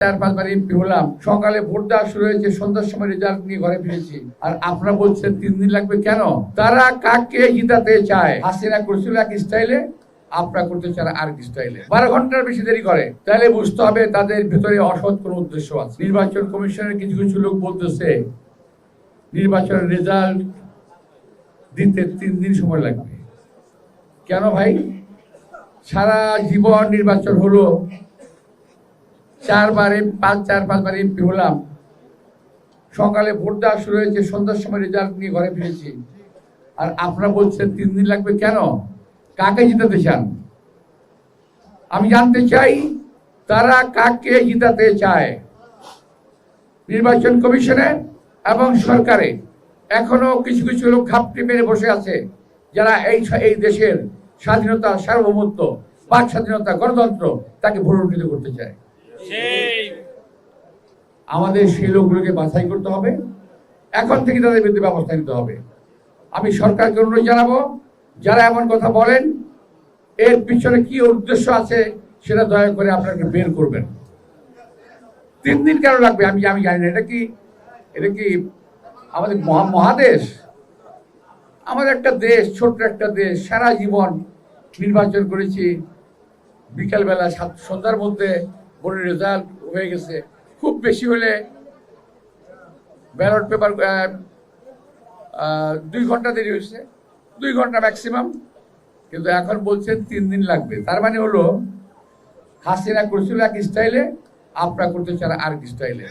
4-5 বার MP হলাম, সকালে vote দেওয়া শুরু হয়েছে, সন্ধ্যার সময় রেজাল্ট নিয়ে ঘরে ফিরেছি। আর আপনারা বলছেন 3 দিন লাগবে কেন? তারা কাকে জিতাতে চায়? হাসিনা করছিল এক স্টাইলে, আপনারা করতে চান আরেক স্টাইলে। 12 ঘন্টার বেশি দেরি করে, তাহলে বুঝতে হবে তাদের ভিতরে অসৎ কোনো উদ্দেশ্য আছে। নির্বাচন কমিশনের কিছু কিছু লোক বলতেছে নির্বাচনের রেজাল্ট দিতে 3 দিন সময় লাগবে। কেন ভাই? সারা জীবন নির্বাচন হলো, 4-5 বার এমপি হলাম, সকালে ভোট দেওয়া শুরু হয়েছে, সন্ধ্যার সময় রেজাল্ট নিয়ে ঘরে ফিরেছি। আর আপনারা বলছেন 3 দিন লাগবে কেন? কাকে জিতাতে চান? আমি জানতে চাই তারা কাকে জিতাতে চায়। নির্বাচন কমিশনে এবং সরকারে এখনো কিছু কিছু লোক ঘাপটি মেরে বসে আছে, যারা এই দেশের স্বাধীনতা, সার্বভৌমত্ব, বাক স্বাধীনতা, গণতন্ত্র তাকে ভুলুণ্ঠিত করতে চায়। আমাদের সেই লোকগুলোকে বাছাই করতে হবে, এখন থেকে তাদের বিরুদ্ধে ব্যবস্থা নিতে হবে। আমি সরকারকে অনুরোধ জানাবো, যারা এমন কথা বলেন এর পিছনে কি উদ্দেশ্য আছে সেটা দয়া করে আপনাকে বের করবেন। 3 দিন কেন লাগবে আমি জানি না। এটা কি আমাদের মহাদেশ? আমাদের একটা দেশ, ছোট্ট একটা দেশ, সারা জীবন নির্বাচন করেছি, বিকালবেলা সন্ধ্যার মধ্যে ভোটের রেজাল্ট হয়ে গেছে। খুব বেশি হলে ব্যালট পেপার 2 ঘন্টা দেরি হয়েছে, 2 ঘন্টা ম্যাক্সিমাম। কিন্তু এখন বলছেন 3 দিন লাগবে। তার মানে হলো হাসিনা করছিল এক স্টাইলে, আপনারা করতে চান আরেক স্টাইলে।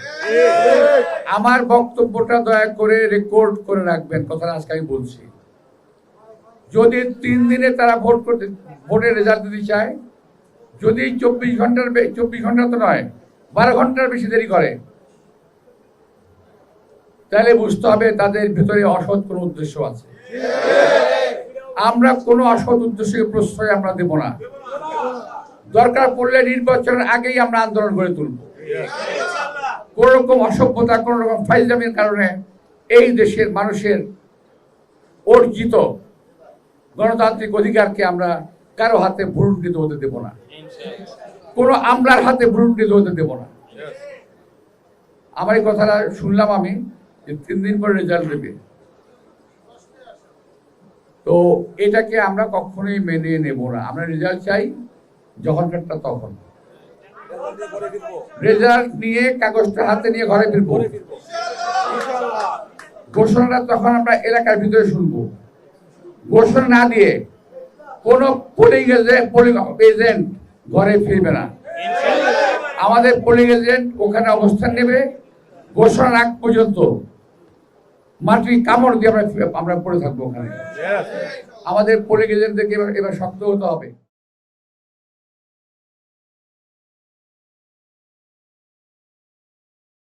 আমার বক্তব্যটা দয়া করে রেকর্ড করে রাখবেন, কথাটা আজকে আমি বলছি। যদি 3 দিনে তারা ভোটের রেজাল্ট দিতে চায়, যদি 24 ঘন্টা তো নয়, 12 ঘন্টার বেশি দেরি করে, তাহলে বুঝতে হবে তাদের ভিতরে অসৎ কোনো উদ্দেশ্য আছে। আমরা কোনো অসৎ উদ্দেশ্যকে প্রশ্রয় আমরা দেব না। দরকার পড়লে নির্বাচনের আগেই আমরা আন্দোলন গড়ে তুলব। কোন রকম অসভ্যতা, কোন রকম ফাইজলামির কারণে এই দেশের মানুষের অর্জিত গণতান্ত্রিক অধিকারকে আমরা কারো হাতে ভুলুণ্ঠিত হতে দেব না, কোনো আমলার হাতে ভুলুণ্ঠিত হতে দেব না। আমার এই কথাটা শুনলাম আমি যে 3 দিন পরে রেজাল্ট দেবে, তো এটাকে আমরা কখনোই মেনে নেব না। আমরা রেজাল্ট চাই যখনকারটা তখন। রেজাল্ট নিয়ে কাগজটা হাতে নিয়ে ঘরে ফিরবো। ঘোষণাটা তখন আমরা এলাকার ভিতরে শুনবো। ঘোষণা না দিয়ে কোন পোলিং এজেন্ট ঘরে ফিরবে না। আমাদের পোলিং এজেন্ট ওখানে অবস্থান নেবে, ঘোষণার আগ পর্যন্ত মাটি কামড় দিয়ে আমরা পড়ে থাকবো ওখানে। আমাদের পোলিং এজেন্টদেরকে এবার শক্ত হতে হবে।